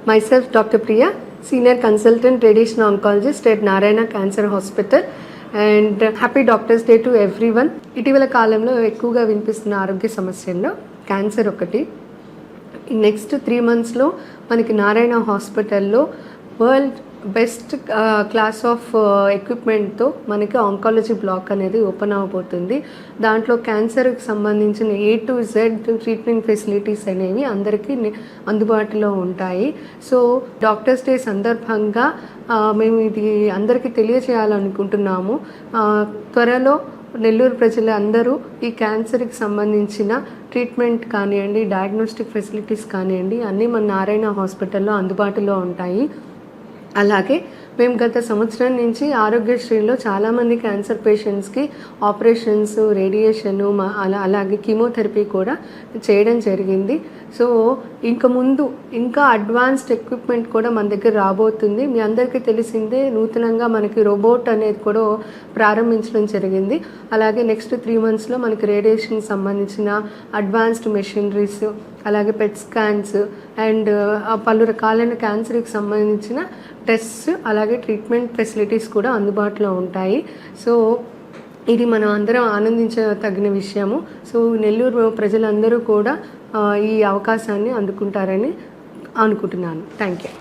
Myself, Dr. Priya, Senior Consultant Radiation Oncologist at Narayana Cancer Hospital. And happy doctors day to everyone. ఇటీవల కాలంలో ఎక్కువగా వినిపిస్తున్న ఆరోగ్య సమస్యల్లో క్యాన్సర్ ఒకటి. నెక్స్ట్ 3 monthsలో మనకి నారాయణ హాస్పిటల్లో వరల్డ్ బెస్ట్ క్లాస్ ఆఫ్ ఎక్విప్మెంట్తో మనకి ఆంకాలజీ బ్లాక్ అనేది ఓపెన్ అవ్వబోతుంది. దాంట్లో క్యాన్సర్కి సంబంధించిన A to Z treatment facilities అనేవి అందరికీ అందుబాటులో ఉంటాయి. సో డాక్టర్స్ డే సందర్భంగా మేము ఇది అందరికీ తెలియజేయాలనుకుంటున్నాము. త్వరలో నెల్లూరు ప్రజలు అందరూ ఈ క్యాన్సర్కి సంబంధించిన ట్రీట్మెంట్ కానివ్వండి, డయాగ్నోస్టిక్ ఫెసిలిటీస్ కానివ్వండి, అన్నీ మన నారాయణ హాస్పిటల్లో అందుబాటులో ఉంటాయి. అలాగే మేము గత సంవత్సరం నుంచి ఆరోగ్యశ్రీలో చాలామంది క్యాన్సర్ పేషెంట్స్కి ఆపరేషన్స్, రేడియేషను, అలాగే కీమోథెరపీ కూడా చేయడం జరిగింది. సో ఇంకా అడ్వాన్స్డ్ ఎక్విప్మెంట్ కూడా మన దగ్గర రాబోతుంది. మీ అందరికీ తెలిసిందే, నూతనంగా మనకి రోబోట్ అనేది కూడా ప్రారంభించడం జరిగింది. అలాగే నెక్స్ట్ 3 monthsలో మనకి రేడియేషన్కి సంబంధించిన అడ్వాన్స్డ్ మెషినరీస్, అలాగే పెట్ స్కాన్స్ అండ్ పలు రకాలైన క్యాన్సర్కి సంబంధించిన టెస్ట్స్, అలాగే ట్రీట్మెంట్ ఫెసిలిటీస్ కూడా అందుబాటులో ఉంటాయి. సో ఇది మనం అందరం ఆనందించదగిన విషయము. సో నెల్లూరు ప్రజలందరూ కూడా ఈ అవకాశాన్ని అందుకుంటారని అనుకుంటున్నాను. Thank you.